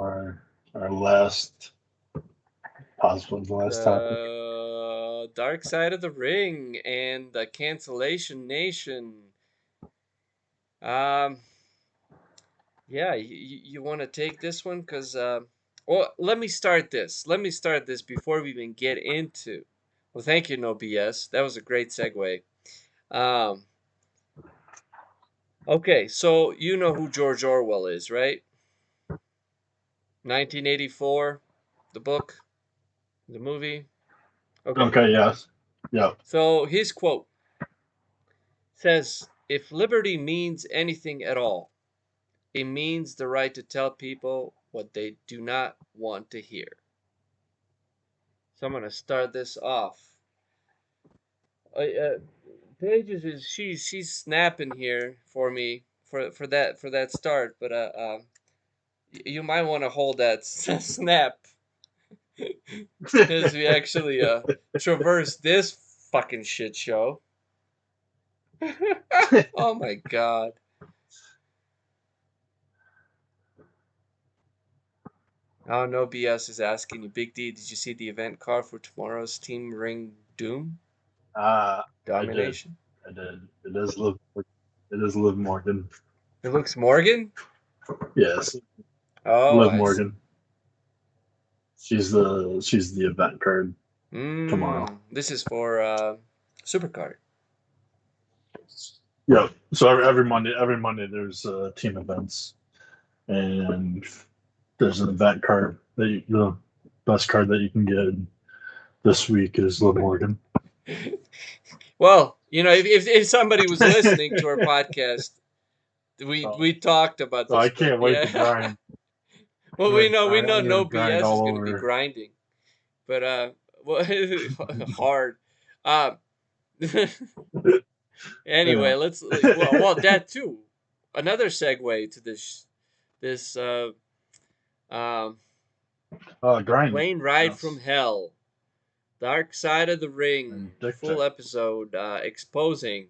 our last, possibly the last topic. The Dark Side of the Ring and the Cancellation Nation. Um, yeah, you want to take this one? Because, well, let me start this. Let me start this before we even get into. Well, thank you, No BS. That was a great segue. Um, okay, so you know who George Orwell is, right? 1984, the book, the movie. Okay. Okay, yes. Yep. So his quote says, "If liberty means anything at all, it means the right to tell people what they do not want to hear." So I'm gonna start this off. Pages is she's snapping here for me for that start, but you might want to hold that snap as we actually traverse this fucking shit show. Oh my god. Oh, no BS is asking you, Big D, did you see the event card for tomorrow's Team Ring Doom I did. Domination? I did. It is Liv. It is Liv Morgan. It looks Morgan? Yes, Oh, Liv I see. Morgan. She's the event card tomorrow. This is for Supercard. Yep. So every Monday there's team events, and there's an event card the best card that you can get this week is Liv Morgan. Well, you know, if somebody was listening to our podcast, we talked about So I this, but can't wait to yeah. grind. Well, we know I'm gonna no grind BS is all going to be over. grinding, but well, hard. Um, Yeah. anyway, well that too. Another segue to this um Grinding. plane ride from Yes. hell, Dark Side of the Ring, And Dick full Check. episode exposing,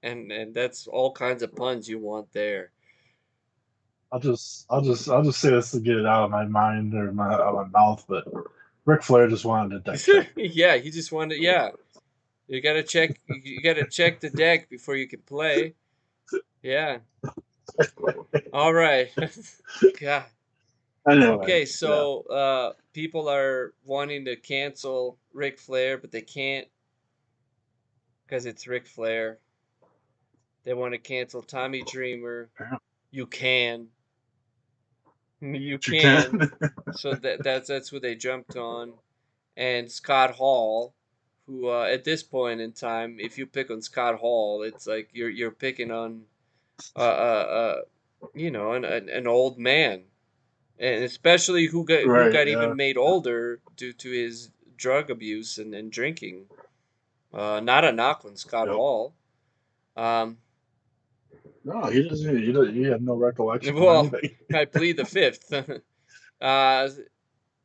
and that's all kinds of puns you want there. I'll just say this to get it out of my mind or out of my mouth, but Ric Flair just wanted a deck check. Yeah, he just wanted. Yeah, you gotta check. You gotta check the deck before you can play. Yeah. All right. God. Anyway, Okay, yeah. so people are wanting to cancel Ric Flair, but they can't because it's Ric Flair. They want to cancel Tommy Dreamer. You can. You You can. can. So that's what they jumped on. And Scott Hall, who at this point in time, if you pick on Scott Hall, it's like you're picking on you know, an old man, and especially who Right, got yeah. even made older due to his drug abuse and drinking. Not a knock on Scott Yep. Hall. Um, No, he doesn't. He had no recollection of well, anything. I plead the fifth. I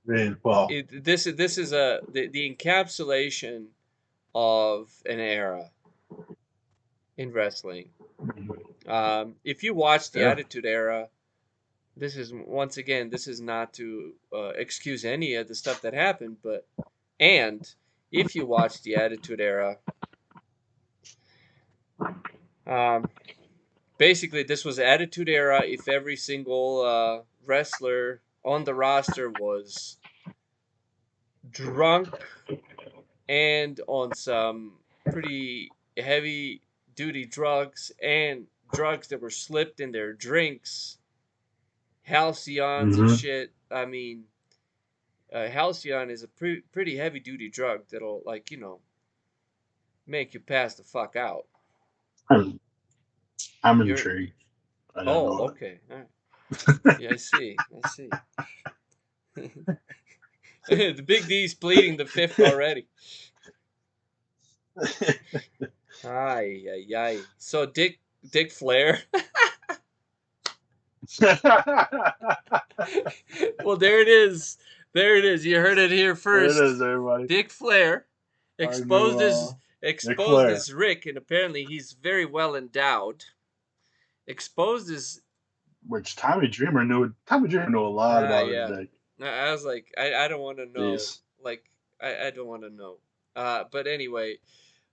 mean, well, This is the encapsulation of an era in wrestling. If you watch the yeah. Attitude Era, this is once again, this is not to excuse any of the stuff that happened, but and if you watch the Attitude Era, um, basically this was Attitude Era. If every single wrestler on the roster was drunk and on some pretty heavy duty drugs and drugs that were slipped in their drinks, halcyons and Mm-hmm. shit. I mean, halcyon is a pretty heavy duty drug that'll, like, you know, make you pass the fuck out. I'm, I'm You're intrigued. I don't Oh, know okay. All right. Yeah, I see. I see. The Big D's pleading the fifth already. Ay, ay, ay. So Dick Flair. it. Well, there it is. There it is. You heard it here There it first. is, everybody. Dick Flair Our new Ric exposed Flair. as Rick, and apparently he's very well endowed. Exposed as which Tommy Dreamer knew a lot about his Yeah. dick. I was like, I don't want to know. Jeez. Like, I don't want to know. But anyway,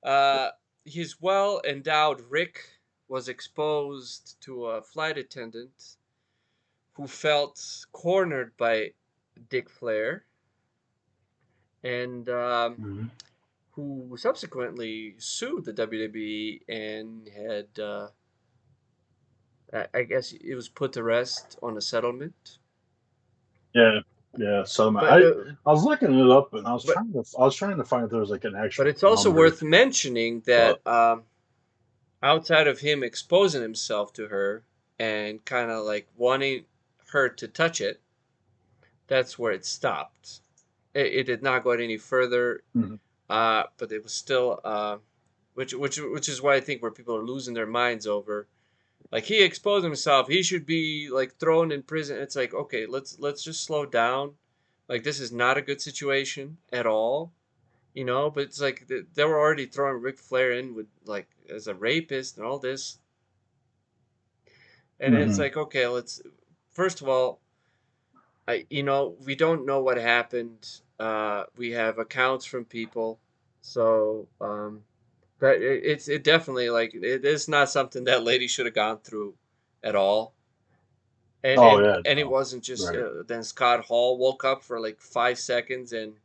uh, his well endowed Rick was exposed to a flight attendant who felt cornered by Dick Flair and Mhm. who subsequently sued the WWE and had, I guess, it was put to rest on a settlement. Yeah, yeah. So But I was looking it up and but I was trying to find if there was like an but actual it's also number, worth mentioning but that outside of him exposing himself to her and kind of like wanting her to touch it, that's where it stopped. It did not go any further, mhm. but it was still, which is why I think where people are losing their minds over. Like he exposed himself, he should be like thrown in prison. It's like okay, let's just slow down. Like this is not a good situation at all, you know. But it's like they were already throwing Ric Flair in with like as a rapist and all this, and it's Mhm. like okay, let's first of all, we don't know what happened. We have accounts from people, so but it definitely like it is not something that lady should have gone through at all. And Oh and yeah, and it no, wasn't just right. then Scott Hall woke up for like 5 seconds and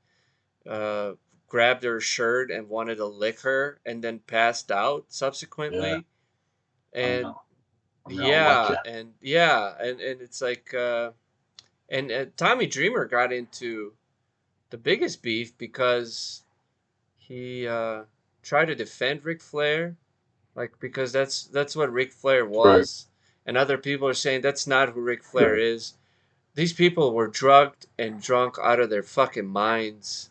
uh, grabbed her shirt and wanted to lick her and then passed out Yeah, subsequently. I'm And gonna I'm gonna lick yeah, you. and it's like and Tommy Dreamer got into the biggest beef because he tried to defend Ric Flair, like because that's what Ric Flair Right, was, and other people are saying that's not who Ric Flair right. is. These people were drugged and drunk out of their fucking minds,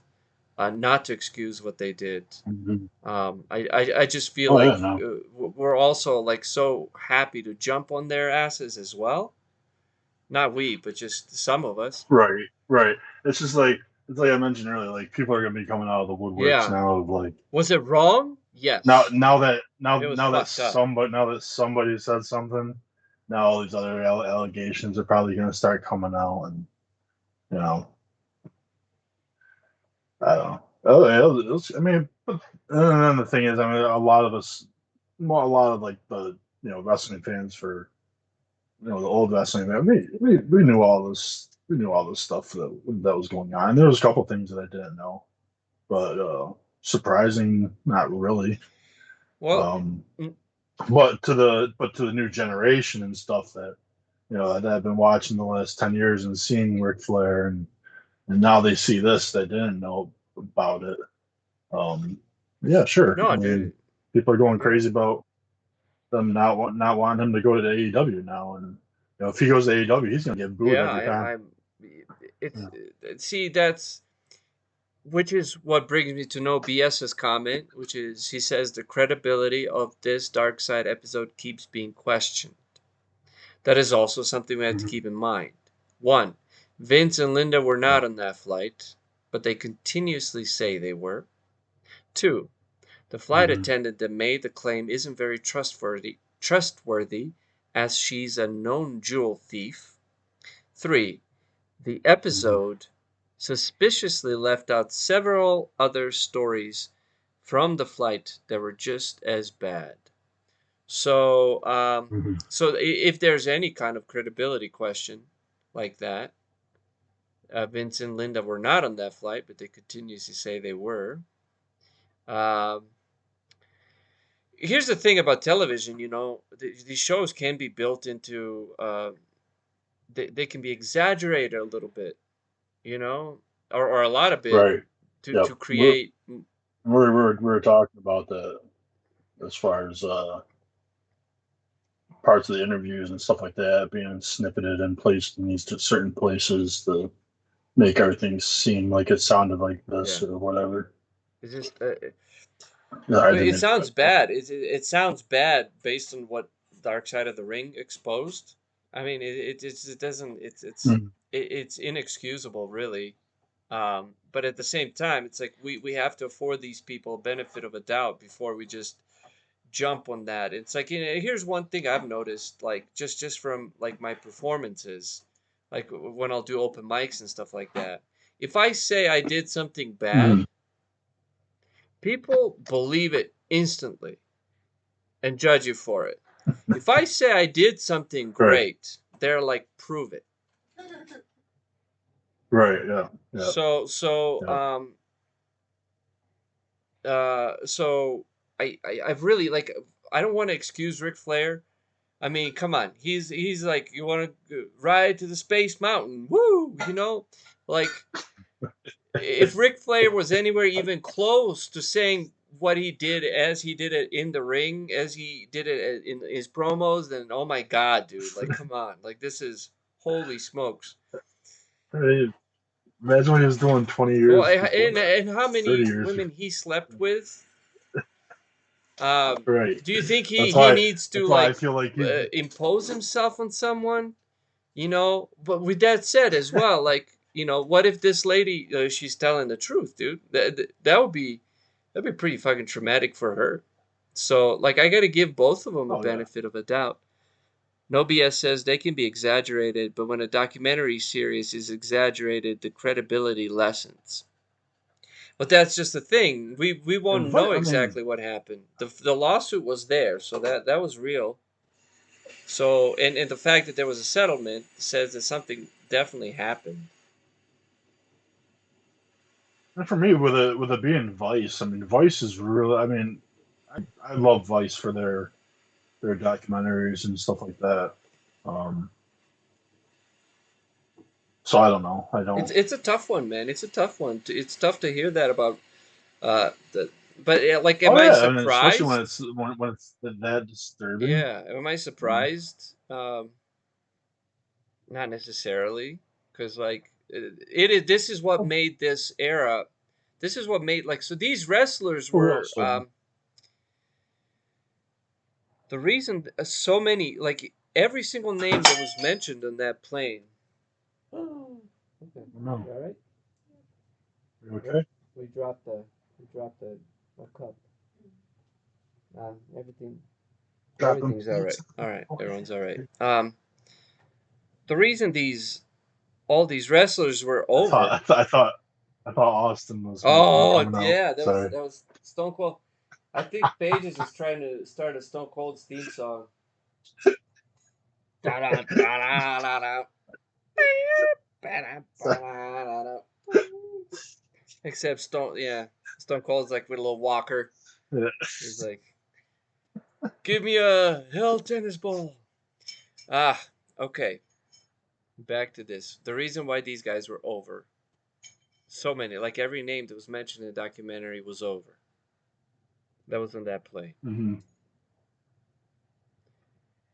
not to excuse what they did. Mhm. I just feel Oh yeah, like no. we're also like so happy to jump on their asses as well. Not we, but just some of us. Right, right. It's just it's like I mentioned earlier. Like people are gonna be coming out of the woodworks Yeah. now. Of like Was it wrong? Yes. It was fucked up. now that somebody said something, now all these other allegations are probably gonna start coming out, and you know, I don't know. Oh, yeah, I mean, and then the thing is, I mean, a lot of us, well, a lot of like the wrestling fans for the old wrestling man, we knew all this. We knew all this stuff that was going on. And there was a couple things that I didn't know, but surprising, not really. Well, Um, mm, but to the new generation and stuff that that I've been watching the last 10 years and seeing Ric Flair, and now they see this they didn't know about it. Um, yeah, sure. I no, mean, dude. people are going Yeah. crazy about them not wanting him to go to AEW now, and if he goes to AEW, he's gonna get booed Yeah, every time. I'm it's Yeah. see that's which is what brings me to No BS's comment, which is he says the credibility of this Dark Side episode keeps being questioned. That is also something we have to Mhm. keep in mind. One, Vince and Linda were Yeah. not on that flight, but they continuously say they were. Two, the flight Mhm. attendant that made the claim isn't very trustworthy as she's a known jewel thief. Three, the Mhm. episode suspiciously left out several other stories from the flight that were just as bad. So, Mhm. if there's any kind of credibility question like that, Vince and Linda were not on that flight, but they continuously say they were. Um, Here's the thing about television, these shows can be built into, they can be exaggerated a little bit, you know, or a lot of bit Right. to Yep. We're create. we're talking about that as far as parts of the interviews and stuff like that being snippeted and placed in these certain places to make everything seem like it sounded like Yeah, this or whatever. it's just Yeah, I it didn't. sounds bad. It sounds bad based on what Dark Side of the Ring exposed. I mean, it doesn't Mhm. it's inexcusable, really. But at the same time, it's like we have to afford these people a benefit of a doubt before we just jump on that. It's like, here's one thing I've noticed, like just from like my performances, like when I'll do open mics and stuff like that. If I say I did something bad, Mhm. people believe it instantly and judge you for it. If I say I did something Right. great, they're like, prove it. Right. Yeah. Yeah. So so Yeah. um so I've really like, I don't want to excuse Ric Flair. I mean, come on. He's like, you want to ride to the Space Mountain? Woo! Like, if Ric Flair was anywhere even close to saying what he did as he did it in the ring, as he did it in his promos, then oh my God, dude! Like, come on! Like, this is holy smokes. Hey, imagine what he was doing 20 Well, years before that, and how 30 many years women before. he slept with? Um, Right. do you think That's he why. needs to That's why I like feel like he's. impose himself on someone? But with that said as well, like, what if this lady, she's telling the truth, dude? That'd be pretty fucking traumatic for her. So, like, I got to give both of them a Oh yeah. benefit of a doubt. No BS says they can be exaggerated, but when a documentary series is exaggerated, the credibility lessens. But that's just the thing. We won't know I mean, exactly what happened. The lawsuit was there, so that was real. So, and the fact that there was a settlement says that something definitely happened. and for me, with it being Vice, I mean, Vice is really. I mean, I love Vice for their documentaries and stuff like that. Um, so I don't know. I don't. It's a tough one, man. It's a tough one. It's tough to hear that about the. But yeah, like, am Oh I yeah, I mean, especially surprised? when it's that disturbing. Yeah, am I Mm. surprised? Not necessarily, because like it is. This is what made this era. This is what made, like, so these wrestlers Who were else? So, the reason so many, like, every single name that was mentioned on that plane. Oh, okay. no. You all right? You Yep. okay? We dropped the a cup. Everything Dropping everything's all right. pizza. All right, Okay. everyone's all right. The reason these all these wrestlers were I thought over. I thought I thought I thought Austin was gonna be Oh coming out. yeah, Sorry. that was Stone Cold. I think Paige is just trying to start a Stone Cold's theme song. Da-da, da-da, da-da. Ba-da-ba-da-da-da. Except Stone Cold's like with a little walker. Yeah. He's like, "Give me a hell tennis ball." Ah, okay. Back to this. The reason why these guys were over. So many, like every name that was mentioned in the documentary was over. That was in that play. Hmm.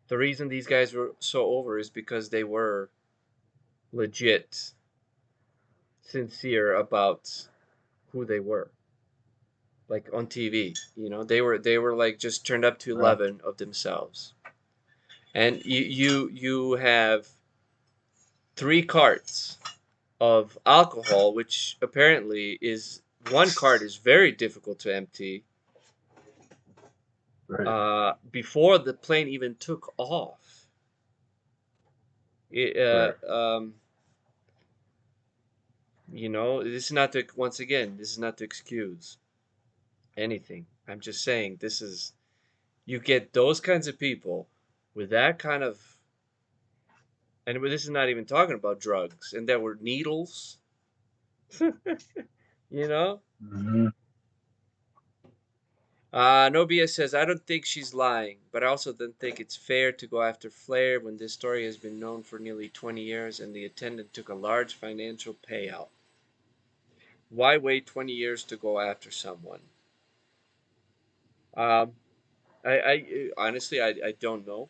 The reason these guys were so over is because they were legit sincere about who they were. Like on TV, they were like just turned up to Right. 11 of themselves. And you have 3 carts of alcohol, which apparently is one cart is very difficult to empty Right. before the plane even took off. It, Right. this is not to, once again, this is not to excuse anything. I'm just saying you get those kinds of people with that kind of, and this is not even talking about drugs, and there were needles, you know? Hmm. Nobia says, I don't think she's lying, but I also don't think it's fair to go after Flair when this story has been known for nearly 20 years and the attendant took a large financial payout. Why wait 20 years to go after someone? Um, I honestly, I don't know.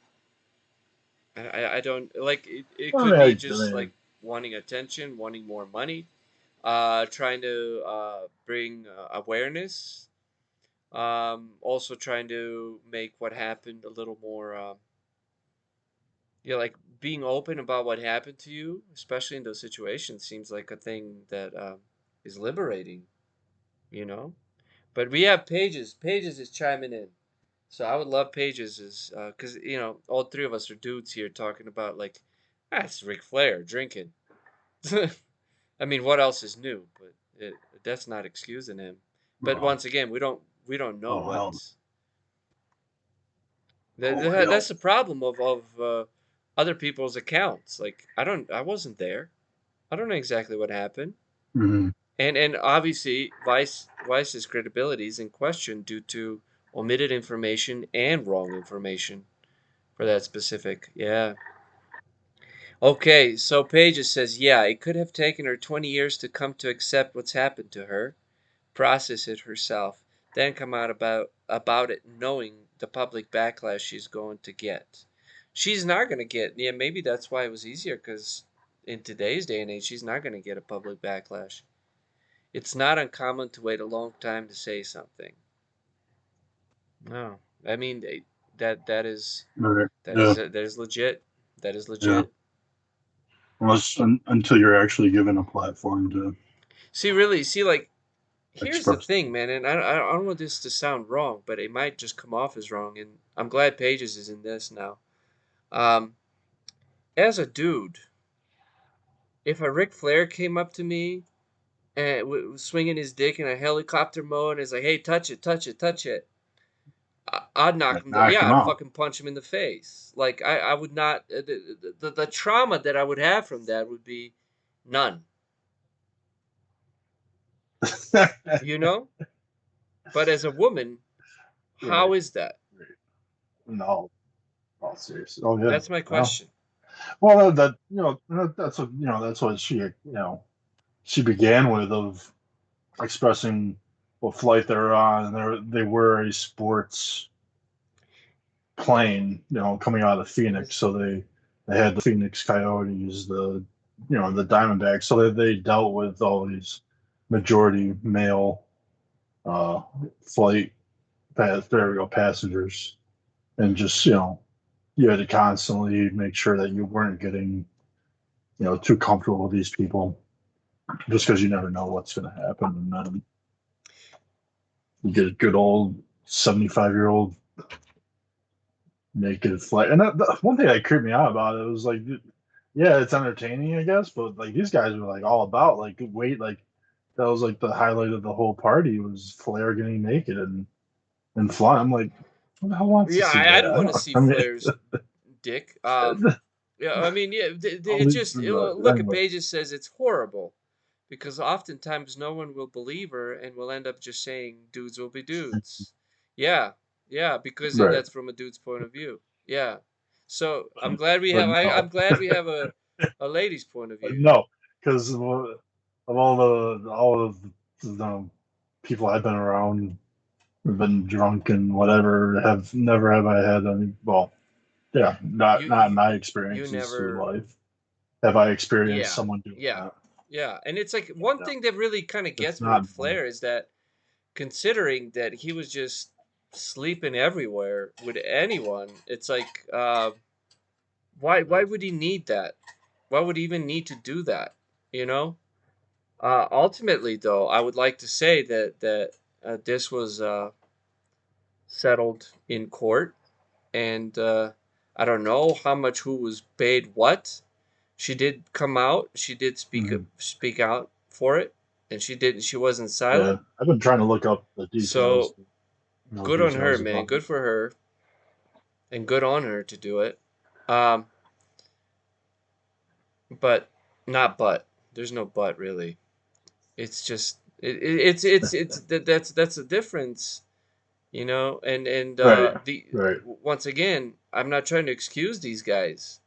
I don't like it. It I could mean, be just I like wanting attention, wanting more money, trying to bring awareness. Also trying to make what happened a little more. Like being open about what happened to you, especially in those situations, seems like a thing that is liberating. You know. But we have Pages. Pages is chiming in. So I would love Pages is because all three of us are dudes here talking about like that's Ric Flair drinking. I mean, what else is new? But that's not excusing him. But Oh, once again, we don't know oh what. hell, oh hell. That's the problem of other people's accounts. Like I wasn't there. I don't know exactly what happened. Mhm. And obviously Vice's credibility is in question due to omitted information and wrong information for that specific. Yeah. Okay, so Pages says, yeah, it could have taken her 20 years to come to accept what's happened to her, process it herself, then come out about it knowing the public backlash she's going to get. She's not going to get, yeah, maybe that's why it was easier because in today's day and age, she's not going to get a public backlash. It's not uncommon to wait a long time to say something. No, I mean that is Right. Yeah, that is legit. That is yeah. legit. Until you're actually given a platform to See, like here's the express. thing, man, and I don't want this to sound wrong, but it might just come off as wrong, and I'm glad Pages is in this now. Um, as a dude, if a Ric Flair came up to me and was swinging his dick in a helicopter mode and is like, "Hey, touch it, touch it, touch it," I'd knock Like him. knock Yeah, him I'd out. fucking punch him in the face. Like I would not. The trauma that I would have from that would be none. You know. But as a woman, Right. how is that? Right. No, all serious. Oh yeah. That's my Well, question. well, that's what that's what she began with of expressing what flight they're on. They were a sports plane, coming out of Phoenix. So they had the Phoenix Coyotes, the Diamondbacks. So they dealt with all these majority male uh, flight there we go passengers, and just you had to constantly make sure that you weren't getting too comfortable with these people, just because you never know what's going to happen, and then you get a good old 75-year-old naked flight. And the one thing that creeped me out about it was like, yeah, it's entertaining, I guess, but like these guys were like all about like wait, like that was like the highlight of the whole party was Flair getting naked and flying. I'm like, who the hell wants to Yeah, see I that? don't I want to don't. see I mean, Flair's dick. Yeah, I mean, yeah, I'll it leave just look at anyway. Pages says it's horrible because oftentimes no one will believe her and will end up just saying dudes will be dudes. Yeah, yeah, because Right, that's from a dude's point of view. Yeah, so I'm glad we but have no, I'm glad we have a lady's point of but view here. no, because of all of the people I've been around, have been drunk and whatever, have never have I had any. Well, yeah, not You not in you, my you experiences through never. life have I experienced Yeah, someone doing yeah, that. yeah, and it's like one Yeah, thing that really kind of it's gets me not with normal. Flair is that considering that he was just sleeping everywhere with anyone, it's like, why would he need that? Why would he even need to do that? You know. Ultimately, though, I would like to say that this was settled in court, and I don't know how much who was paid what. She did come out. She did Mhm. speak out for it, and she did. She wasn't Yeah, silent. I've been trying to look up the details, So good on her, details man. about it. Good for her, and good on her to do it. Um, but not but. There's no but really. It's just it's that's the difference, and Right, right, once again, I'm not trying to excuse these guys.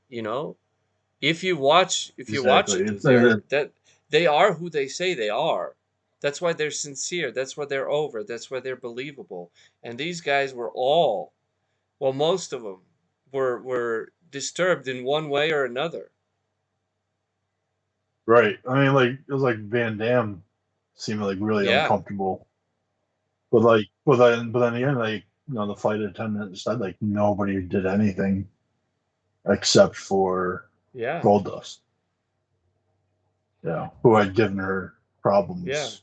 If you watch exactly. it, dudes, they are who they say they are. That's why they're sincere. That's why they're over. That's why they're believable. And these guys were all, well, most of them were disturbed in one way or another. Right. I mean, like it was like Van Damme seemed like really Yeah, uncomfortable, but then again, like the flight attendant said like nobody did anything except for yeah, Goldust, who had given her yeah. problems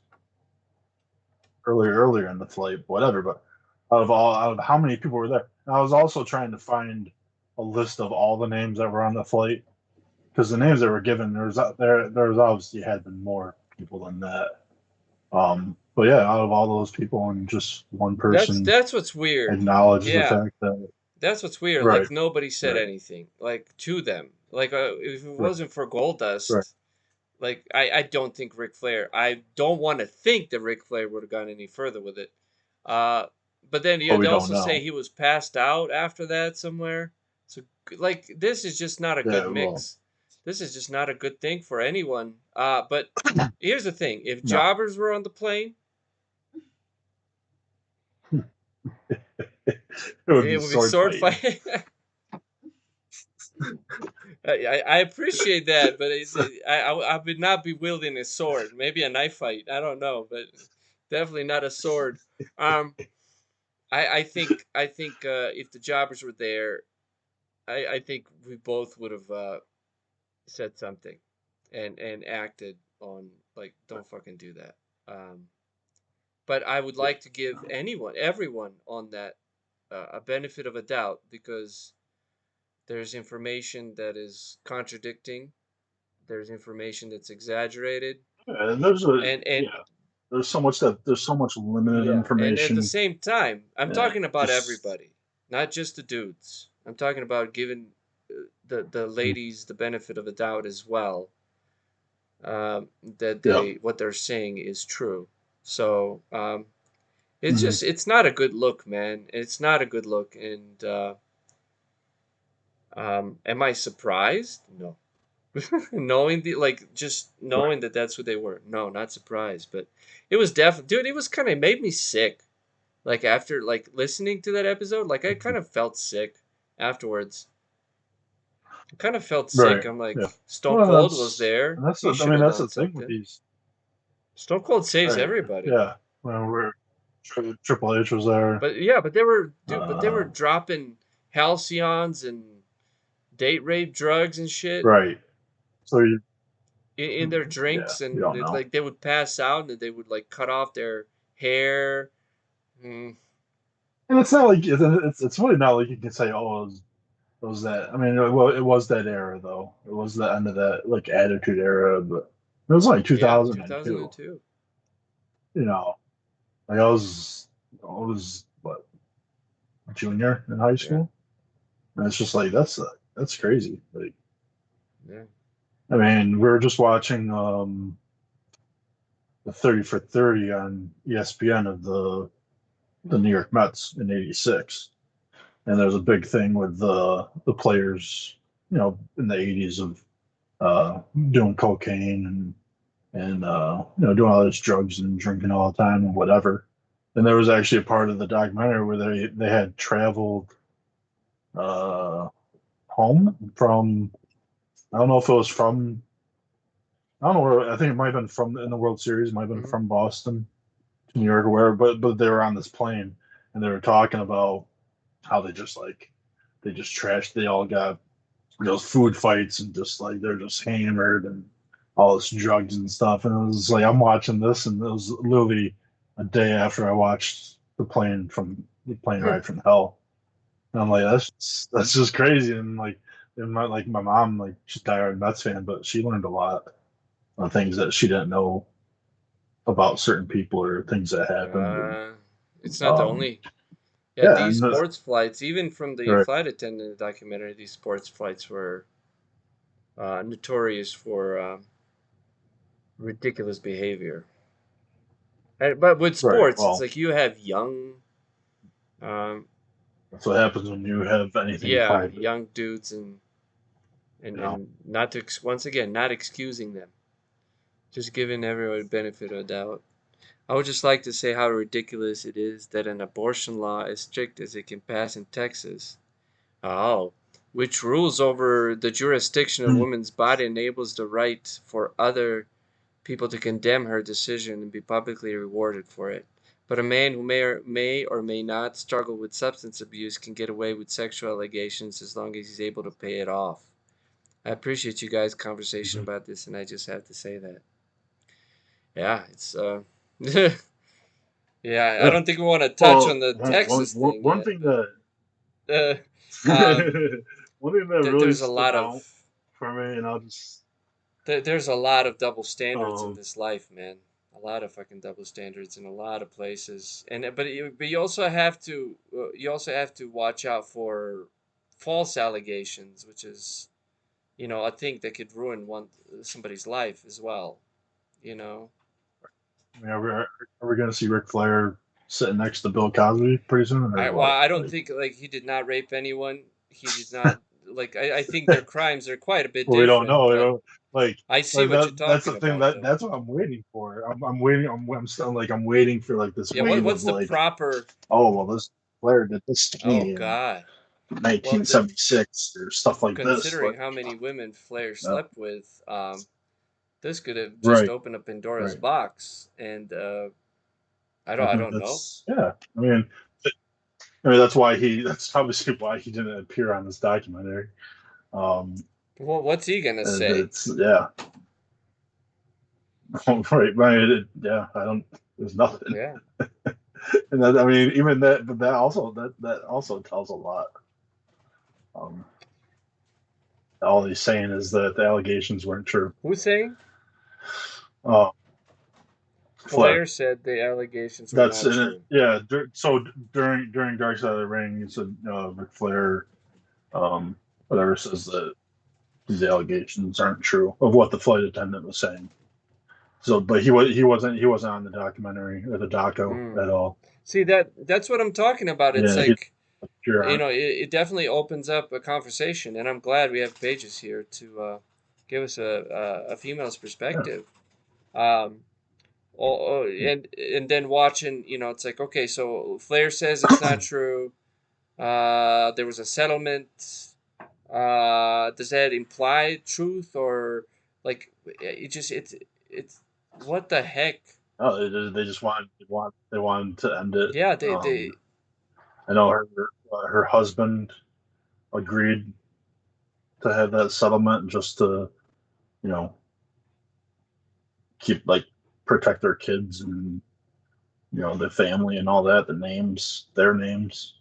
earlier in the flight, whatever. But out of how many people were there. And I was also trying to find a list of all the names that were on the flight because the names that were given there's obviously had been more people than that. But yeah, out of all those people, and just one person That's what's weird. acknowledged the Yeah, fact that that's what's weird. right, Like nobody said right, anything like to them. Like if it right, wasn't for right. Goldust, like I don't think Ric Flair. I don't want to think that Ric Flair would have gone any further with it. Uh, but then But yeah, we they don't also say know. he was passed out after that somewhere. So like this is just not a good Yeah, well, mix. This is just not a good thing for anyone. But here's the thing: if no, jobbers were on the plane, it would be it would be sword sword fighting. fighting. I appreciate that, but I would not be wielding a sword. Maybe a knife fight. I don't know, but definitely not a sword. Um, I think if the jobbers were there, I think we both would have said something, and acted on like don't fucking do that. Um, but I would Yeah, like to give everyone on that a benefit of a doubt because there's information that is contradicting. There's information that's exaggerated, and there's a and yeah. There's so much limited yeah, and at the information. same time, I'm And talking about just everybody, not just the dudes. I'm talking about giving the ladies the benefit of the doubt as well, that yeah. they what they're saying is true. So it's Mhm. just it's not a good look, man. It's not a good look. And am I surprised? No. Knowing the like just Right. knowing that that's who they were. No, not surprised, but it was definitely, dude. It was kind of made me sick. Like after like listening to that episode, like I kind of felt sick afterwards. I kind of felt sick. Right. I'm like, Yeah. Stone Well, Cold was there. He I should mean, have that's the done thing with something. these. Stone Cold saves Right. everybody. Yeah. Well, Triple H was there. But yeah, but they were dude, but they were Uh, dropping halcyons and date rape drugs and shit right. So you, in their yeah, drinks, you and don't know. like they would pass out and they would like cut off their hair. Mm, And it's not like it's really not like you can say, oh, it was that. I mean, it was that era though. It was the end of that like Attitude Era, but it was like yeah, 2002. 2002. You know, like I was what, junior in high Yeah, school, and it's just like that's crazy. Like, yeah. I mean, we were just watching the 30 for 30 on ESPN of the New York Mets in '86, and there's a big thing with the players, in the '80s of doing cocaine and doing all these drugs and drinking all the time and whatever. And there was actually a part of the documentary where they had traveled uh, home from, I don't know if it was from, I don't know where, I think it might have been from in the World Series, it might have been Hmm. from Boston to New York or wherever, but they were on this plane and they were talking about how they just trashed, they all got those food fights and just like they're just hammered and all this drugs and stuff. And it was like I'm watching this, and it was literally a day after I watched the plane ride from hell. And I'm like, that's just crazy. And like, my mom, like, she's a diehard Mets fan, but she learned a lot of things that she didn't know about certain people or things that happened. And Uh, it's not the um, only. Yeah, yeah, these sports flights, even from the right, flight attendant documentary, these sports flights were notorious for ridiculous behavior. But with right. sports, it's Well, like you have young, um, that's what happens when you have anything yeah, private. young dudes, and You know, and not to once again not excusing them, just giving everyone the benefit of the doubt. I would just like to say how ridiculous it is that an abortion law as strict as it can pass in Texas, oh, which rules over the jurisdiction of a woman's body enables the right for other people to condemn her decision and be publicly rewarded for it. But a man who may or may not struggle with substance abuse can get away with sexual allegations as long as he's able to pay it off. I appreciate you guys' conversation about this, and I just have to say that. Yeah, it's Yeah, I Yeah. don't think we want to touch on Well, the Texas thing one yet, thing but that uh, um, one thing that really there's a stood lot of out for me, and I'll just there's a lot of double standards in um this life, man. A lot of fucking double standards in a lot of places, and but you also have to watch out for false allegations, which is a thing that could ruin somebody's life as well. You know. I mean, are we gonna see Ric Flair sitting next to Bill Cosby pretty soon, or Well, what? I don't Like, think like he did not rape anyone. He did not like. I think their crimes are quite a bit well, we don't different, know. You but know, like I see like what you're that's the talking thing about, though. that's what I'm waiting for. I'm waiting. I'm still like I'm waiting for like this Yeah. wave What's of the like, proper? oh well, this Flair did this to Oh me in God. Well, 1976 or stuff like this. considering Like, how many women Flair no, slept with, this could have just right, opened up Pandora's right. box, and I I think don't know. that's yeah. I mean that's obviously why he didn't appear on this documentary. Um, Well, what's he gonna say? it's yeah, right. Yeah, I don't. There's nothing, Yeah. and that I mean, even that, but that also tells a lot. Um, all he's saying is that the allegations weren't true. Who's saying? Uh, Flair. Flair said the allegations were That's not in it. true. Yeah. So during Dark Side of the Ring, he said Ric Flair, um, whatever, says that these allegations aren't true of what the flight attendant was saying. So, but he wasn't on the documentary or the doco Hmm. at all. See that's what I'm talking about. It's Yeah, he's like pure on it. it definitely opens up a conversation, and I'm glad we have pages here to give us a female's Yeah. perspective. Um, and then watching, it's like, okay, so Flair says it's not true. There was a settlement. Does that imply truth, or like it's what the heck? Oh, they just wanted to end it. Yeah, they I know her husband agreed to have that settlement just to you know keep like protect their kids and the family and all that, their names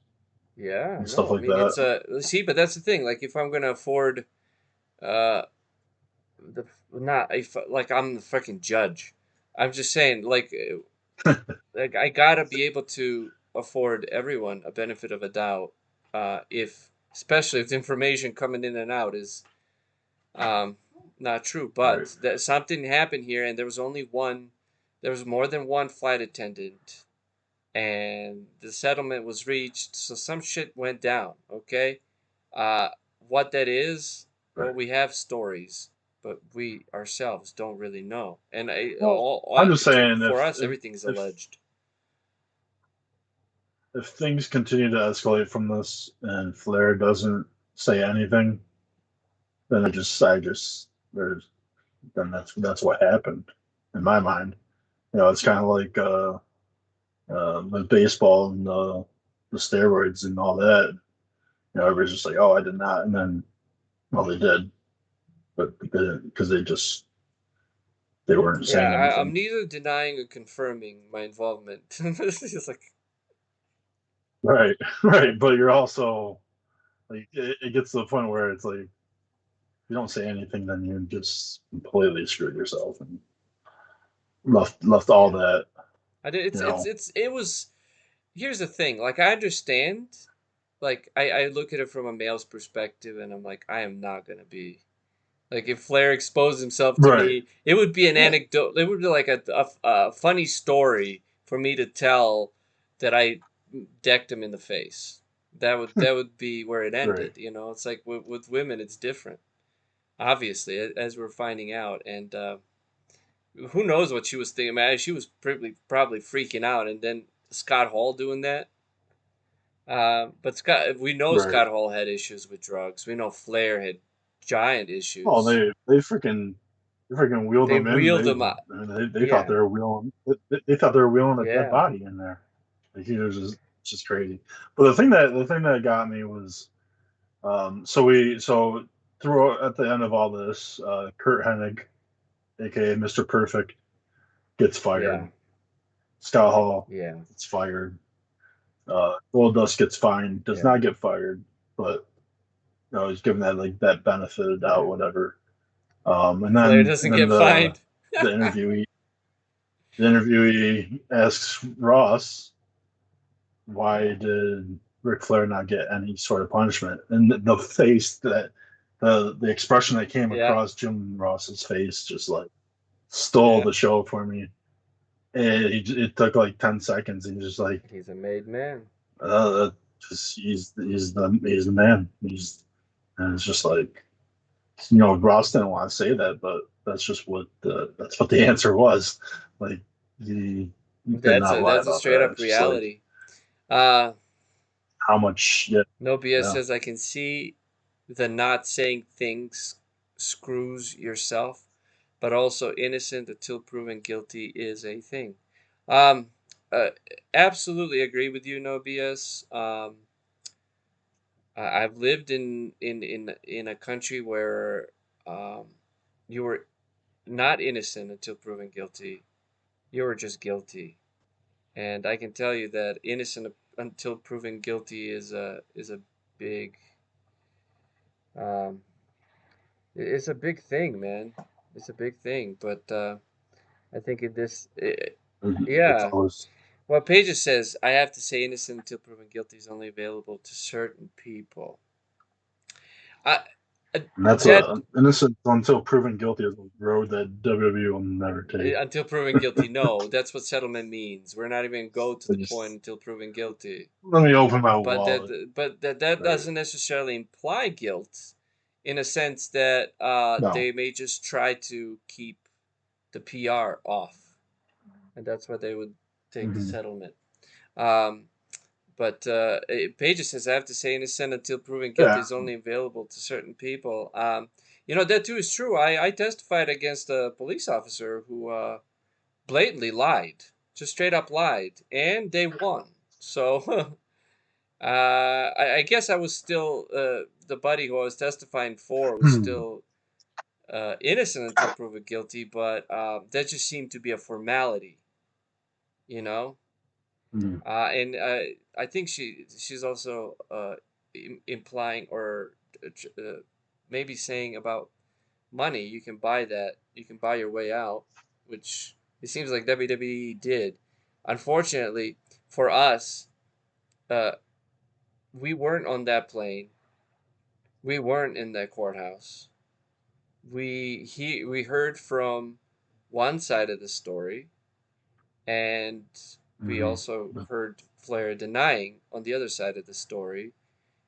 yeah, and stuff no, I like mean that. it's a see, but that's the thing. Like if I'm gonna afford uh the not if like I'm the fucking judge. I'm just saying like I gotta be able to afford everyone a benefit of a doubt. If especially if the information coming in and out is um not true, Right. but that something happened here, and there was more than one flight attendant, and the settlement was reached, so some shit went down. Okay, uh, what that is, well, Right. we have stories, but we ourselves don't really know. And Well, I'm just saying for us, everything's if alleged. if things continue to escalate from this and Flair doesn't say anything, then I just there's then that's what happened in my mind. It's kind of like with baseball and the steroids and all that. Everybody's just like, oh, I did not, and then well, they did, but because they weren't Yeah, saying I'm anything. neither denying or confirming my involvement. It's just like, Right, right. But you're also like it gets to the point where it's like you don't say anything, then you just completely screwed yourself and left all yeah, that. I did. You know, It was. Here's the thing. Like I understand. Like I look at it from a male's perspective, and I'm like, I am not gonna be like if Flair exposed himself to right? me, it would be an Yeah, anecdote. It would be like a funny story for me to tell that I decked him in the face. That would be where it right. ended. It's like with women, it's different. Obviously, as we're finding out, and who knows what she was thinking. Man, she was probably freaking out, and then Scott Hall doing that. But we know Right. Scott Hall had issues with drugs. We know Flair had giant Oh, issues. they freaking wheeled They them in. wheeled him out. They thought Yeah, they were wheeling. They thought they were wheeling a dead yeah, body in there. Like it was just crazy. But the thing that got me was so through at the end of all this, Kurt Hennig, aka Mr. Perfect, gets yeah. fired. Scott Hall Yeah. gets fired. Goldust gets fined, does Yeah. not get fired, but he's given that like that benefit of doubt, whatever. And Flair then doesn't get fined. the interviewee the interviewee asks Ross, why did Ric Flair not get any sort of punishment? And the face that the expression that came Yeah. across Jim Ross's face just like stole Yeah. the show for me. It took like 10 seconds, and he's just like, He's a made man. uh, just he's the man. And it's just like, Ross didn't want to say that, but that's what the answer was. Like he did not lie That's a about straight that. up It's just like reality. Uh how much, yeah, No BS yeah. says I can see the not saying things screws yourself, but also innocent until proven guilty is a thing. Um, uh, Absolutely agree with you, no BS. I've lived in a country where um, you were not innocent until proven guilty. You were just guilty, and I can tell you that innocent until proven guilty is a big um, it's a big thing, man. It's a big thing, but I think It's yeah. always, Well, Pages says I have to say innocent until proven guilty is only available to certain people. I, and that's that a innocent until proven guilty is a road that WWE will never take. Until proven guilty, no, that's what settlement means. We're not even go to They the point just until proven guilty. let me open my But wallet. that Right. doesn't necessarily imply guilt, in a sense that No. they may just try to keep the PR off, and that's why they would take the Hmm. settlement. Um, but Pages says I have to say innocent until proven guilty Yeah. is only available to certain people. That too is true. I testified against a police officer who blatantly lied, just straight up lied, and they won. So I guess I was still the buddy who I was testifying for was Hmm. still innocent until proven guilty, but that just seemed to be a formality, you know. Hmm. And I think she's also implying or maybe saying about money. You can buy that. You can buy your way out, which it seems like WWE did. Unfortunately for us, uh, we weren't on that plane. We weren't in that courthouse. We heard from one side of the story, and we Hmm. also heard Flair denying on the other side of the story.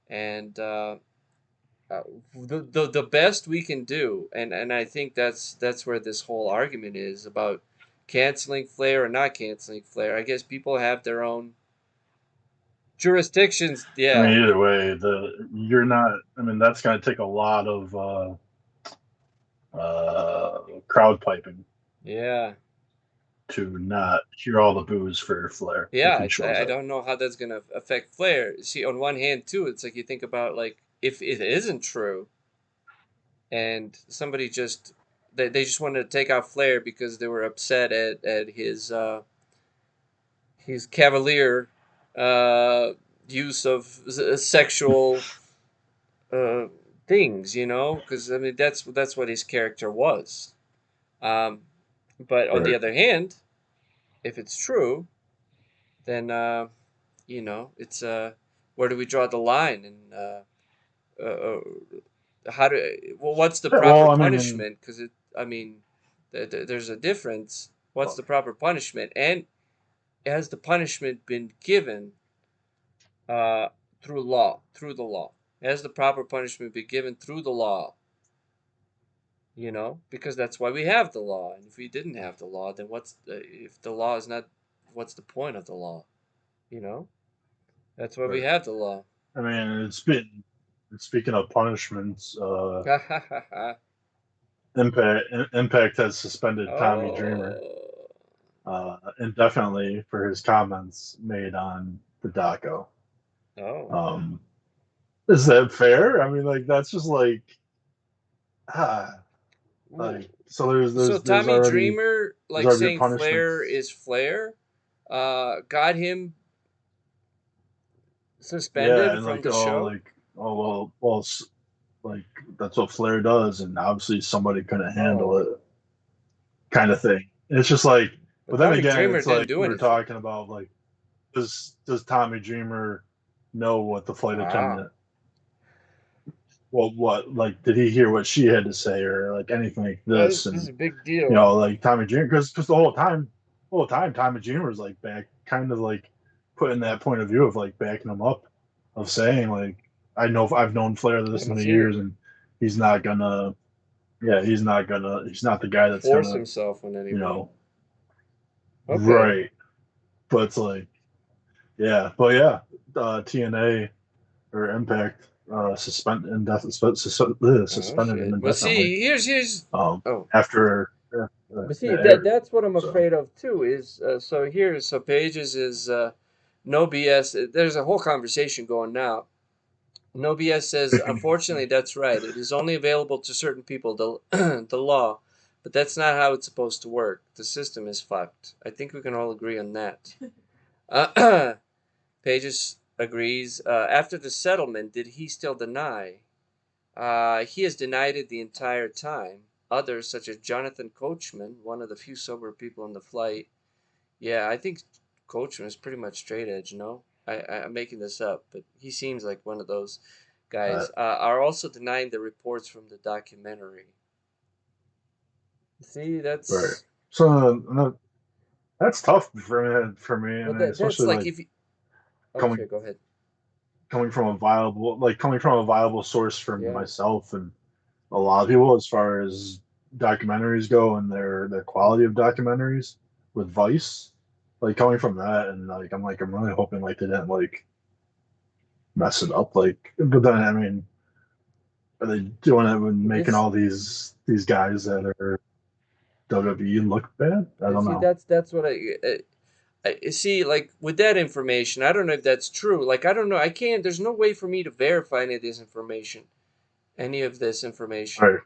And uh, the best we can do, and I think that's where this whole argument is about canceling Flair or not canceling Flair. I guess people have their own jurisdictions. I Yeah, mean, either way, the you're not. I mean, that's going to take a lot of crowd piping yeah, to not hear all the boos for Flair if yeah. he shows I up. don't know how that's gonna affect Flair. See, on one hand, too, it's like you think about like if it isn't true, and somebody just they just wanted to take out Flair because they were upset at his cavalier uh, use of sexual uh, things, because I mean that's what his character was. Um, but on the Right. other hand, if it's true, then it's where do we draw the line, and uh, how do well, what's the Yeah, proper well, I mean, punishment? Because I mean, there's a difference. What's well, the proper punishment, and has the punishment been given uh, through the law? Has the proper punishment been given through the law? Because that's why we have the law. And if we didn't have the law, then if the law is not, what's the point of the law? You know, that's why we right. have the law. I mean, speaking of punishments, Impact has suspended Tommy Dreamer Oh, indefinitely for his comments made on the Daco. oh. Um, is that fair? I mean, like that's just like ah, like so. So There's Tommy already Dreamer, there's like already saying Flair punishments. is Flair, got him Yeah, suspended and from the show. like that's what Flair does, and obviously somebody couldn't handle Oh, it, kind of thing. It's just like, but but then Tommy again, Dreamer it's didn't like do we were anything. talking about, like, does Tommy Dreamer know what the flight Ah, attendant, well, what, like, did he hear what she had to say, or like anything like this? this is And a big deal. like Tommy Dreamer, because the whole time Tommy Dreamer was like back, kind of like putting that point of view of like backing him up, of saying like, I've known Flair this Haven't many seen years, him and he's not gonna, yeah, he's not the guy that's force gonna, himself on you anyone. know, Okay. right. But it's like, yeah, but yeah, TNA or Impact Oh suspended him shit. But indefinitely. see, here's. Um, Oh, after but see that that aired. that's what I'm So afraid of too. Is so Pages is no BS. There's a whole conversation going now. No BS says, unfortunately, that's right. It is only available to certain people, the law, but that's not how it's supposed to work. The system is fucked. I think we can all agree on that. Pages agrees. After the settlement, did he still deny? He has denied it the entire time. Others, such as Jonathan Coachman, one of the few sober people on the flight. Yeah, I think Coachman is pretty much straight edge, no? I'm making this up, but he seems like one of those guys. Are also denying the reports from the documentary. See, right. that's. So that's tough for me, Well, and that's especially like like if you. Okay, coming go ahead. coming from a viable source for Yeah. myself and a lot of people as far as documentaries go, and their quality of documentaries with Vice, like coming from that, and like I'm really hoping like they didn't like mess it up, like, but then I mean, are they doing it with But making this, all these guys that are WWE look bad? I don't see, know. that's what I see. Like with that information, I don't know if that's true. Like I don't know. I can't. There's no way for me to verify any of this information. Any of this information. Right,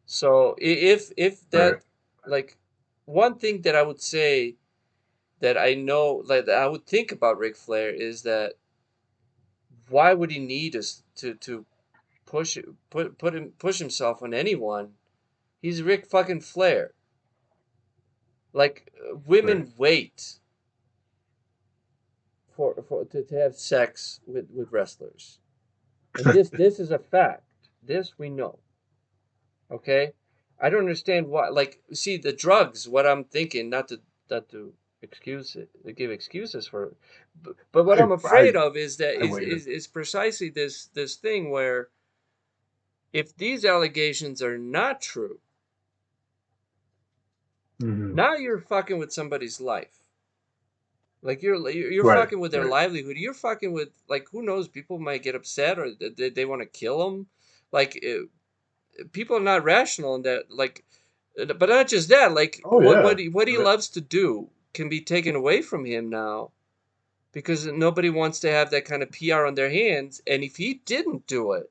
So if right. that like one thing that I would say that I know like that I would think about Ric Flair is that why would he need us to push himself on anyone? He's Ric fucking Flair. Like Right. women wait for to have sex with wrestlers, and this is a fact. This we know. Okay, I don't understand why. Like, see the drugs. What I'm thinking, not to excuse it, to give excuses for it, but what I I'm I afraid of is that I waited. is precisely this thing where if these allegations are not true, Hmm. now you're fucking with somebody's life. Like you're Right, fucking with their right. livelihood. You're fucking with like who knows? People might get upset or they want to kill them. Like people are not rational in that. Like, but not just that. Like Oh yeah. what I he mean, loves to do can be taken away from him now because nobody wants to have that kind of PR on their hands. And if he didn't do it,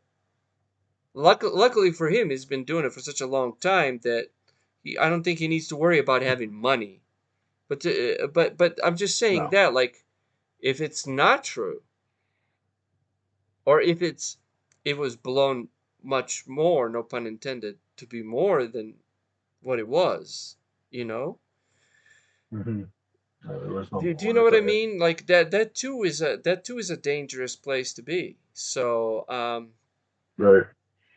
luckily for him, he's been doing it for such a long time that I don't think he needs to worry about having money. But I'm just saying no. that like if it's not true or if it was blown much more, no pun intended, to be more than what it was, you know? Hmm. There was no Do you more. know It's what I like, mean? Like that too is a dangerous place to be. So right.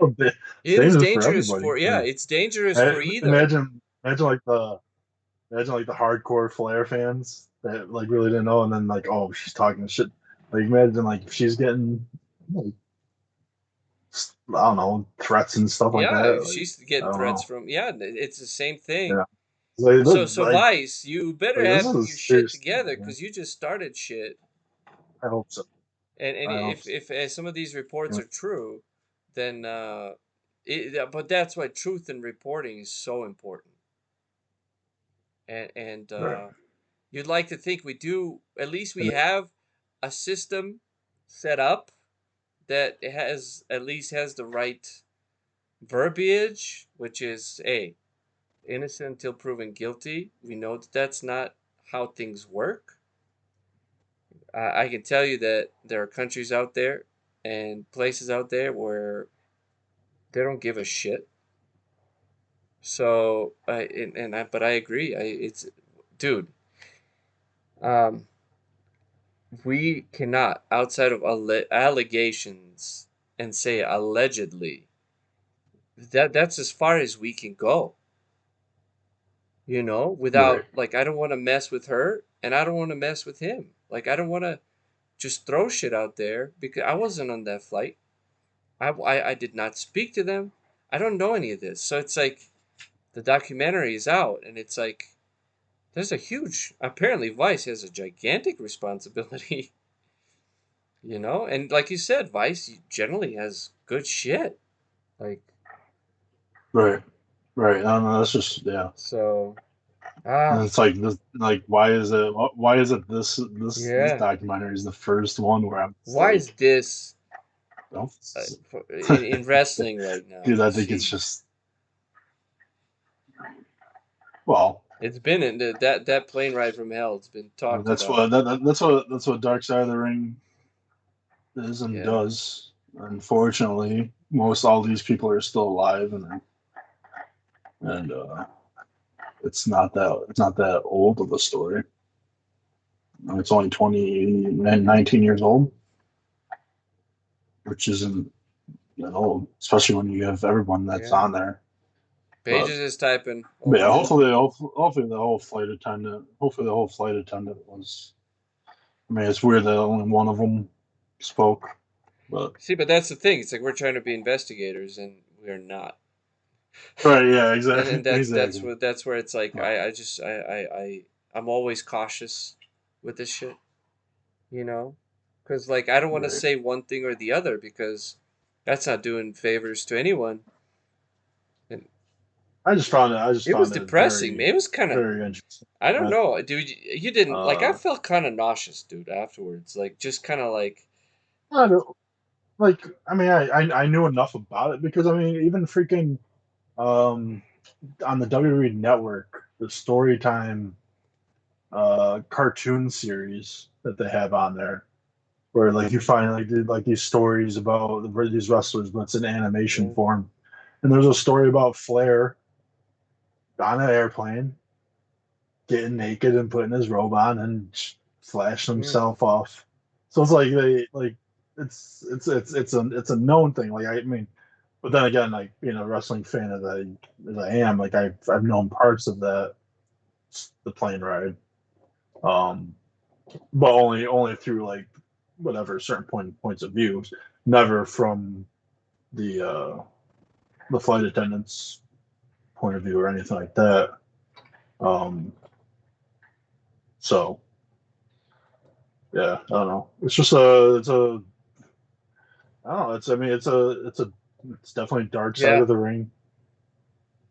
Oh, it's it is dangerous for dangerous everybody. for yeah, Like, it's dangerous for either. imagine like the hardcore Flair fans that like really didn't know, and then like, oh, she's talking shit. Like, imagine like if she's getting like, I don't know, threats and stuff like Yeah, that. if Like, she's I getting don't threats know. from yeah, it's the same thing. Yeah. Like, So like, Vice, you better this have is a your shit serious thing, together man. because you just started shit. I hope so. And I hope if so. some of these reports Yeah. are true, then but that's why truth in reporting is so important. And Right. you'd like to think we do at least we have a system set up that has at least has the right verbiage, which is innocent until proven guilty. We know that that's not how things work. I can tell you that there are countries out there and places out there where they don't give a shit. So but I agree. It's dude. Um, we cannot outside of allegations and say allegedly. That's as far as we can go. Right. Without like I don't want to mess with her and I don't want to mess with him. Like I don't want to just throw shit out there because I wasn't on that flight. I did not speak to them. I don't know any of this. So it's like the documentary is out and it's like there's a huge apparently Vice has a gigantic responsibility, and like you said, Vice generally has good shit. Like Right. Right. I don't know. That's just yeah. so And ah it's like this. Like, why is it this yeah. documentary is the first one where I'm just Why is like, this don't. in wrestling right now? Because I think it's Jeez. just well. It's been in that plane ride from hell. It's been talked That's about. what that's what Dark Side of the Ring is and Yeah. does. Unfortunately, most all these people are still alive, and it's not that old of a story. It's only 19 years old, which isn't that old, especially when you have everyone that's Yeah. on there. But, Pages is typing but over yeah, there. hopefully the whole flight attendant was. I mean, it's weird that only one of them spoke, but See, but that's the thing. It's like we're trying to be investigators and we're not. right, yeah, And exactly, and that's exactly. what that's where it's like But, I just I'm always cautious with this shit, you know? Cuz like I don't want to right. say one thing or the other because that's not doing favors to anyone. And I just it was found it depressing. very, It was kind of very interesting. I don't Uh, know, dude. You didn't like. I uh, felt kind of nauseous, dude. Afterwards, like just kind of like, I don't, like, I mean, I knew enough about it because I mean, even freaking um on the WWE Network, the story time cartoon series that they have on there, where like you find like these stories about these wrestlers, but it's in animation yeah, form. And there's a story about Flair on an airplane getting naked and putting his robe on and flashing mm, himself off. So it's like they like it's a known thing. Like I mean, but then again, like being a wrestling fan as I am, like I've known parts of the plane ride, um, but only through like whatever certain points of view, never from the uh, the flight attendant's point of view or anything like that. Um, so yeah, I don't know. It's just I don't know. It's I mean it's definitely dark side yeah. of the ring.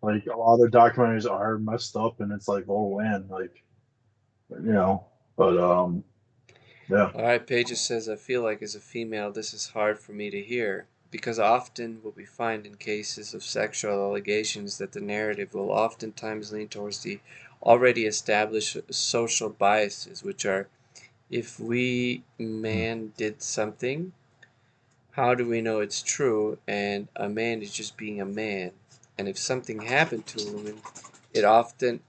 Like a lot of their documentaries are messed up, and it's like oh man, like you know. But yeah. All right. Pages says, I feel like as a female, this is hard for me to hear because often what we find in cases of sexual allegations that the narrative will oftentimes lean towards the already established social biases, which are if we man did something, how do we know it's true? And a man is just being a man. And if something happened to a woman, it often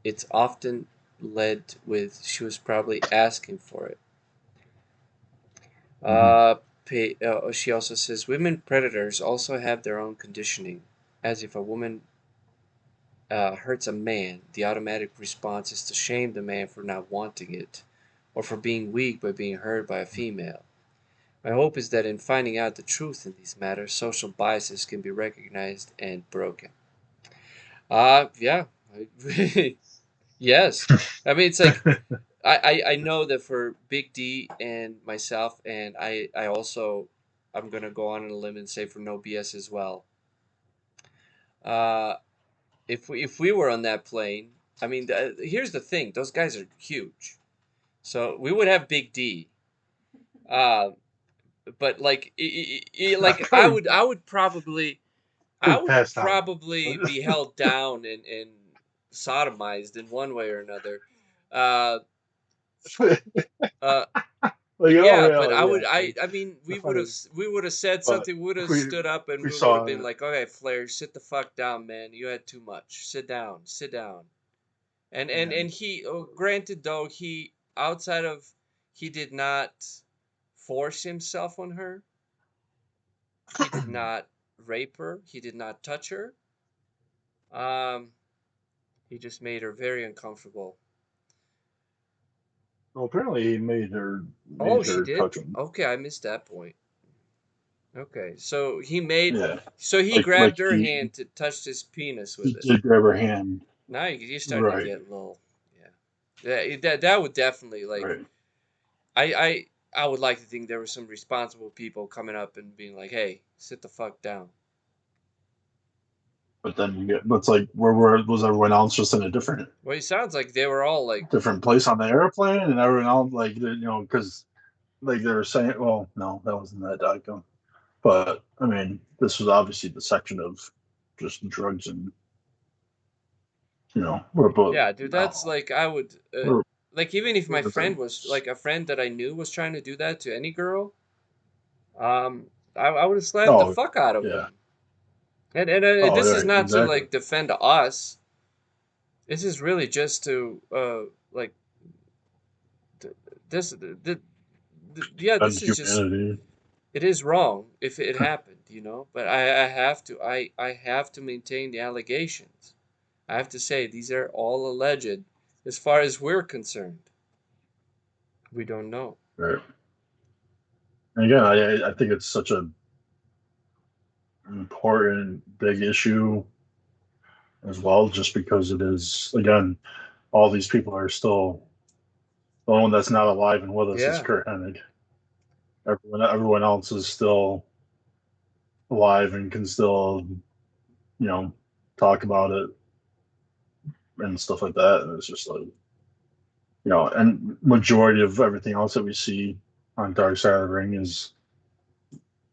it's often led with she was probably asking for it. Mhm. Uh, she also says women predators also have their own conditioning, as if a woman hurts a man, the automatic response is to shame the man for not wanting it, or for being weak by being hurt by a female. My hope is that in finding out the truth in these matters, social biases can be recognized and broken. Yeah. Yes. I mean, it's like I know that for Big D and myself, and I also I'm gonna go on a limb and say for No BS as well. Uh, if we were on that plane, I mean, here's the thing: those guys are huge, so we would have Big D. Uh, but like like Probably I would probably I probably would passed out. probably be held down and sodomized in one way or another. Uh, uh, Like, Yeah, oh but yeah, yeah. Like, I mean, I we would find have it, said but something. We would if have stood up and we we would have saw been it, like, "Okay, Flair, sit the fuck down, man. You had too much. Sit down, sit down." and And he, granted though, he outside of he did not force himself on her. He did not rape her. He did not touch her. Um, he just made her very uncomfortable. well, apparently he Oh, made she her did? touch him. Okay, I missed that point. Okay, so Yeah, he like grabbed her hand to touch his penis with he it. did grab her hand. Now you're starting to Right, get a little, yeah. That would definitely like right. I would like to think there were some responsible people coming up and being like, "Hey, sit the fuck down." But then you get, but it's like, where was everyone else just in a Well, it sounds like they were all like, different place on the airplane, and everyone else like, because like they were saying, well, no, that wasn't that document. But I mean, this was obviously the section of just drugs and we're both yeah, dude, that's like I would we're, like even if my we're friend was like a friend that I knew was trying to do that to any girl, um, I would have slapped the oh fuck out of yeah, him. And oh this is yeah, not to exactly. like defend us. This is really just to like th- this yeah, And this is just humanity. it is wrong if it happened, you know. But I have to I have to maintain the allegations. I have to say these are all alleged as far as we're concerned. We don't know. Right. And again, I think it's such a important big issue as well, just because it is, again, all these people are still, the one that's not alive and with us is Yeah, Kurt Hennig. Everyone else is still alive and can still you know talk about it and stuff like that. And it's just like, and majority of everything else that we see on Dark Side of the Ring is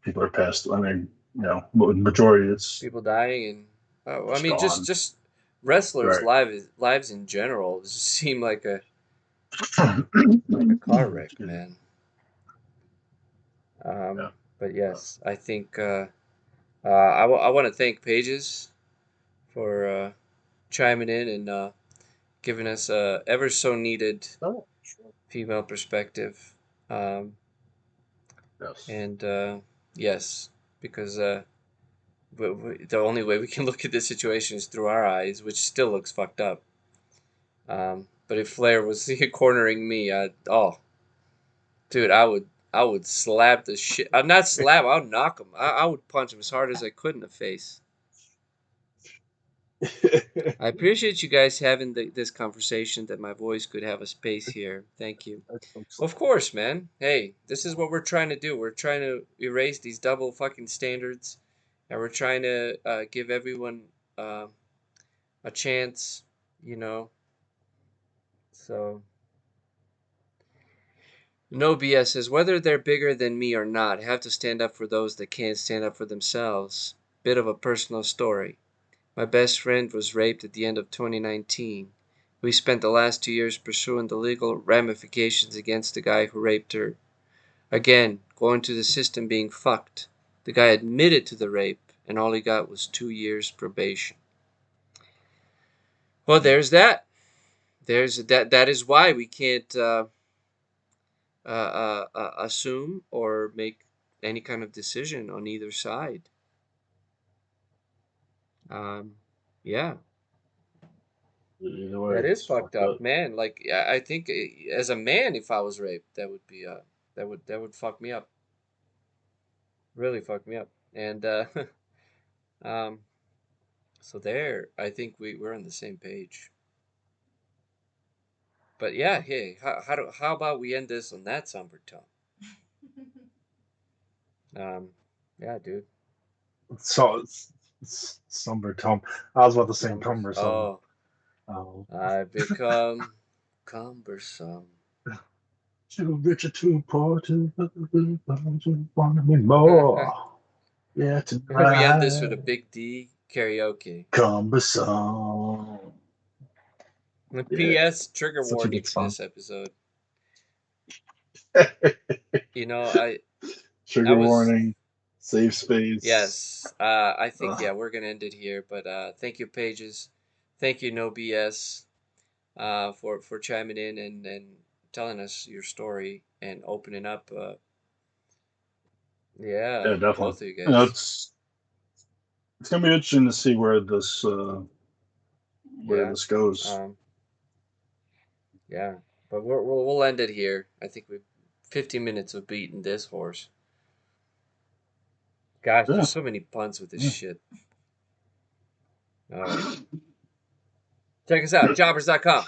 people are passed. I mean, majority it's people dying and I just mean gone. just wrestlers' Right. lives in general just seem like a car wreck, Excuse me. man. Yeah. But Uh, yes, I think I want to thank Pages for chiming in and giving us a ever so needed oh, sure. female perspective. Um, Yes. and yes, because the only way we can look at this situation is through our eyes, which still looks fucked up. But if Flair was cornering me, oh, dude, I would slap the shit. I'd not slap. I would knock him. I would punch him as hard as I could in the face. I appreciate you guys having this conversation. That my voice could have a space here. Thank you. Of course, man. Hey, this is what we're trying to do. We're trying to erase these double fucking standards, and we're trying to give everyone uh, a chance. You know, so no BS says whether they're bigger than me or not, have to stand up for those that can't stand up for themselves. Bit of a personal story. My best friend was raped at the end of 2019. We spent the last 2 years pursuing the legal ramifications against the guy who raped her. Again, going to the system being fucked. The guy admitted to the rape, and all he got was 2 years probation. Well, there's that. There's that. That is why we can't assume or make any kind of decision on either side. Um, yeah, Either way, that is it's fucked fucked up, up. man. Like I think as a man, if I was raped, that would be that would fuck me up. Really fuck me up. And um, so there, I think we're on the same page. But yeah, hey, how about we end this on that somber tone? Um, yeah, dude. So it's somber Tom. I was about to say Numbers. cumbersome. Oh, Um, I've become cumbersome. too rich or too poor to want me more. Yeah, We end this with a tonight. big D karaoke. Cumbersome. And Yeah, P.S. Trigger such a warning good for song. this episode. You know, I Trigger was warning, safe space. yes. I think Ugh. we're gonna end it here. But thank you, Pages. Thank you, No BS, for chiming in and telling us your story and opening up. Yeah, Yeah, definitely. both of you You know, guys. it's gonna be interesting to see where Yeah. this goes. Um. Yeah. But we'll end it here. I think we've 15 minutes of beating this horse. Gosh, Yeah. there's so many puns with this Yeah. shit. All right. Check us out, jawbers.com.